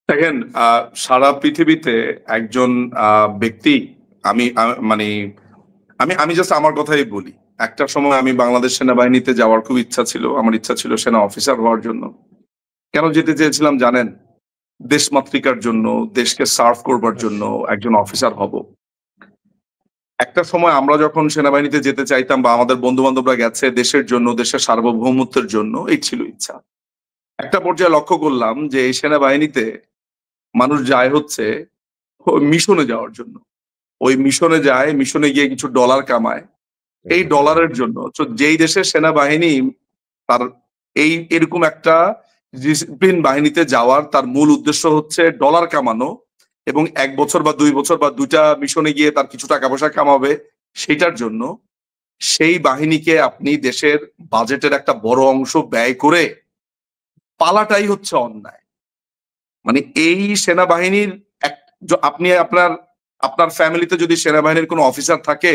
দেখেন, সারা পৃথিবীতে একজন ব্যক্তি, মানে আমি জাস্ট আমার কথাই বলি। একটা সময় আমি বাংলাদেশ সেনাবাহিনীতে যাওয়ার খুব ইচ্ছা ছিল। আমার ইচ্ছা ছিল সেনা অফিসার হওয়ার জন্য। কেন যেতে চেয়েছিলাম জানেন? দেশমাতৃকার জন্য, দেশকে সার্ভ করবার আস জন্য একজন অফিসার হব। একটা সময় আমরা যখন সেনাবাহিনীতে যেতে চাইতাম বা আমাদের বন্ধু-বান্ধবরা গেছে দেশের জন্য, দেশের সার্বভৌমত্বের জন্য, এই ছিল ইচ্ছা। একটা পর্যায়ে লক্ষ্য করলাম যে এই সেনাবাহিনীতে মানুষ যায় হচ্ছে মিশনে যাওয়ার জন্য। ওই মিশনে যায়, মিশনে গিয়ে কিছু ডলার কামায়। এই ডলারের জন্য যেই দেশের সেনাবাহিনী তার এরকম একটা ডিসিপ্লিন বাহিনীতে যাওয়ার তার মূল উদ্দেশ্য হচ্ছে ডলার কামানো এবং ১ বছর বা ২ বছর বা ২ টা মিশনে গিয়ে তার কিছু টাকা পয়সা কামাবে, সেটার জন্য সেই বাহিনীকে আপনি দেশের বাজেটের একটা বড় অংশ ব্যয় করে পালাটাই হচ্ছে অন্যায়। মানে এই সেনাবাহিনীর আপনি আপনার ফ্যামিলিতে যদি সেনাবাহিনীর কোনো অফিসার থাকে,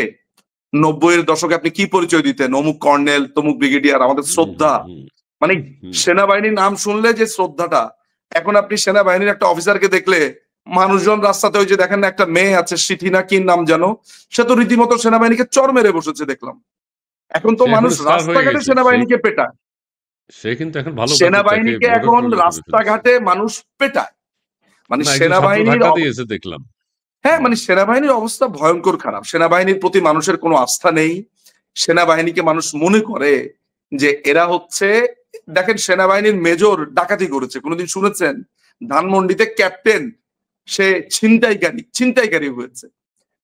৯০-এর দশকে আপনি কি পরিচয় দিতেন? অমুক কর্নেল, তমুক ব্রিগেডিয়ার, আমাদের শ্রদ্ধা। মানে সেনাবাহিনীর নাম শুনলে যে শ্রদ্ধাটা, এখন আপনি সেনাবাহিনীর একটা অফিসারকে দেখলে মানুষজন রাস্তাতে, ওই যে দেখেন না একটা মেয়ে আছে সিথি না কি নাম জানো, সে তো রীতিমতো সেনাবাহিনীকে চর মেরে বসেছে দেখলাম। এখন তো সে এখন মানুষ স্টার হয়ে রাস্তাঘাটে গেছে। সেনাবাহিনীকে পেটায়। সে কিন্তু এখন ভালো কাজে তাকে সেনাবাহিনীকে বড় এখন ট্রলি করে ফেলছে। রাস্তাঘাটে মানুষ পেটায়। মানে না, একজন ছাত্র সেনাবাহিনীর ধাক্কা দিয়েছে দেখলাম। হ্যাঁ, মানে সেনাবাহিনীর অবস্থা ভয়ঙ্কর খারাপ। সেনাবাহিনীর প্রতি মানুষের কোনো আস্থা নেই। সেনাবাহিনীকে মানুষ মনে করে যে এরা হচ্ছে, দেখেন সেনাবাহিনীর মেজর ডাকাতি করেছে, কোনোদিন শুনেছেন? ধানমন্ডিতে ক্যাপ্টেন সে ছিনতাইকারী হয়েছে।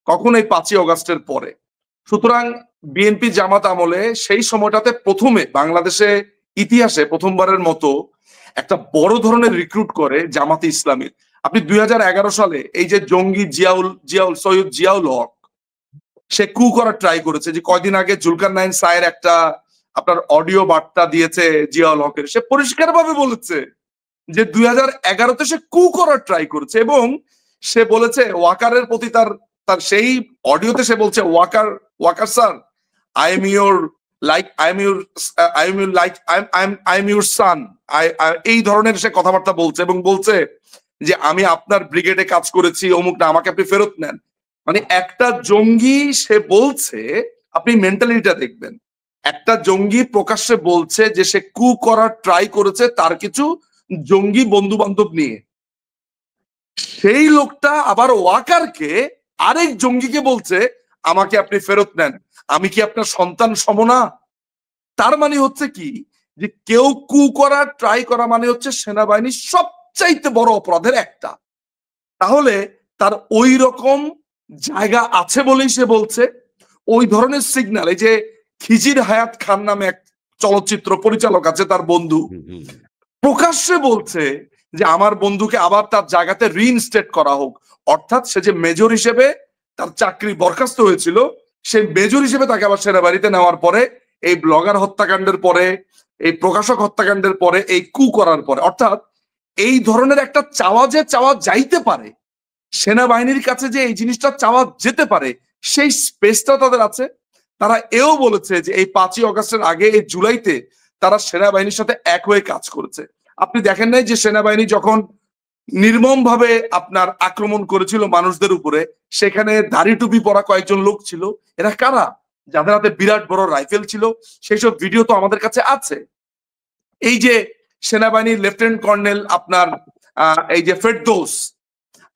কখন? এই ৫ই অগাস্টের পরে। সুতরাং বিএনপি জামাত আমলে সেই সময়টাতে প্রথমে বাংলাদেশে ইতিহাসে প্রথমবারের মতো একটা বড় ধরনের রিক্রুট করে জামাতে ইসলামীর। আপনি ২০১১ সালে এই যে জঙ্গি সৈয়দ জিয়াউল হক, সে কু করার ট্রাই করেছে। যে কয়দিন আগে জুলকারনাইন সায়ের একটা আপনার অডিও বার্তা দিয়েছে জিয়াউল হকের, সে পরিষ্কারভাবে বলেছে যে ২০১১-তে সে কু করার ট্রাই করেছে এবং সে বলেছে ওয়াকারের প্রতি তার তার সেই অডিওতে সে বলছে, Walker sir, I am your like I am your I am your like I am your son. এই ধরনের সে কথাবার্তা বলছে এবং বলছে যে আমি আপনার ব্রিগেডে কাজ করেছি, অমুক না, আমাকে আপনি ফেরত নেন। মানে একটা জঙ্গি সে বলছে, আপনি মেন্টালিটিটা দেখবেন, একটা জঙ্গি প্রকাশ্যে বলছে যে সে কু করার ট্রাই করেছে তার কিছু জঙ্গি বন্ধু বান্ধব নিয়ে। সেই লোকটা আবার ওয়াকারকে, আরেক জঙ্গিকে বলছে আমাকে আপনি ফেরত নেন, আমি কি আপনার সন্তান সমনা? তার মানে হচ্ছে কি, যে কেউ কু করার ট্রাই করা মানে হচ্ছে সেনাবাহিনীর সবচাইতে বড় অপরাধের একটা। তাহলে তার ওই রকম জায়গা আছে বলেই সে বলছে। ওই ধরনের সিগন্যাল, এই যে খিজির হায়াত খান নামে এক চলচ্চিত্র পরিচালক আছে, তার বন্ধু প্রকাশ্যে বলছে যে আমার বন্ধুকে আবার তার জায়গাতে রিইনস্টেট করা হোক। অর্থাৎ সে যে মেজর হিসেবে তার চাকরি বরখাস্ত হয়েছিল, সেই মেজর হিসেবে তাকে আবার সেনাবাহিনীতে নেওয়ার পরে, এই ব্লগার হত্যাকাণ্ডের পরে, এই প্রকাশক হত্যাকাণ্ডের পরে, এই কু করার পরে, অর্থাৎ এই ধরনের একটা চাওয়া যাইতে পারে, সেনাবাহিনীর কাছে যে এই জিনিসটা চাওয়া যেতে পারে, সেই স্পেসটা তাদের আছে। তারা এও বলেছে যে এই ৫ই অগাস্টের আগে, এই জুলাইতে তারা সেনাবাহিনীর সাথে এক হয়ে কাজ করেছে। আপনি দেখেন নাই যে সেনাবাহিনী যখন নির্মম ভাবে আপনার আক্রমণ করেছিল মানুষদের উপরে, সেখানে দাড়ি টুপি পরা কয়েকজন লোক ছিল। এরা কারা? যাদের হাতে বিরাট বড় রাইফেল ছিল। সেই সব ভিডিও তো আমাদের কাছে আছে। এই যে সেনাবাহিনীর লেফটেন্যান্ট কর্নেল আপনার এই যে ফেরদৌস,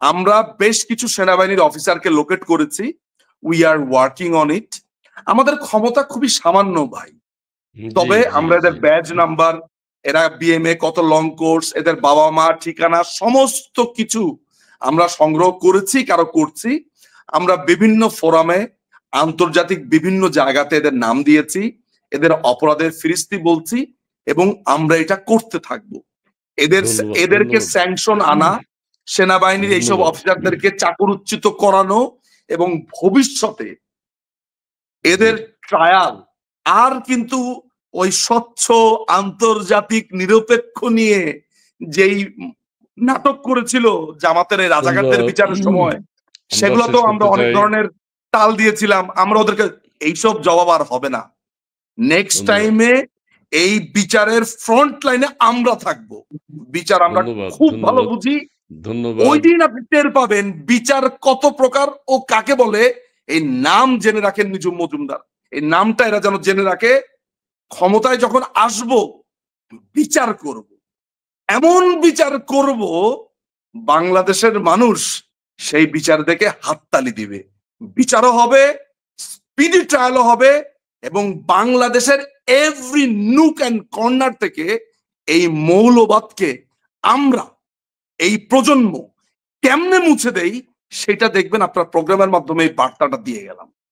আমরা বেশ কিছু সেনাবাহিনীর অফিসারকে লোকেট করেছি। We are working on it. আমাদের ক্ষমতা খুবই সামান্য ভাই, তবে আমরা এদের ব্যাজ নাম্বার, এরা বিএমএ কত লং কোর্স, এদের বাবা মা ঠিকানা সমস্ত কিছু আমরা সংগ্রহ করেছি, কারো করছি। আমরা বিভিন্ন ফোরামে, আন্তর্জাতিক বিভিন্ন জায়গাতে এদের নাম দিয়েছি, এদের অপরাধের ফিরিস্তি বলছি এবং আমরা এটা করতে থাকবো। এদেরকে স্যাংশন আনা, সেনাবাহিনীর এইসব অফিসারদেরকে চাকরুচ্যুত করানো এবং ভবিষ্যতে এদের ট্রায়াল আর কিন্তু ওই স্বচ্ছ আন্তর্জাতিক নিরপেক্ষ নিয়ে যেই নাটক করেছিল জামাতের এই রাজাকারদের বিচারের সময়, সেগুলো তো আমরা অনেক ধরনের তাল দিয়েছিলাম। আমরা ওদেরকে এইসব জবাব আর হবে না। নেক্সট টাইমে এই বিচারের ফ্রন্ট লাইনে আমরা থাকবো। বিচার আমরা খুব ভালো বুঝি, ধন্যবাদ। ওই দিন আপনি টের পাবেন বিচার কত প্রকার ও কাকে বলে। এই নাম জেনে রাখেন নিজুম মজুমদার, এই নামটা এরা যেন জেনে রাখে। ক্ষমতায় যখন আসবো বিচার করব, এমন বিচার করব বাংলাদেশের মানুষ সেই বিচার দেখে হাততালি দিবে। বিচারও হবে, স্পিডি ট্রায়ালও হবে, এবং বাংলাদেশের এভরি নুক অ্যান্ড কর্নার থেকে এই মৌলবাদকে আমরা, এই প্রজন্ম কেমনে মুছে দেই সেটা দেখবেন। আপনার প্রোগ্রামের মাধ্যমে এই বার্তাটা দিয়ে গেলাম।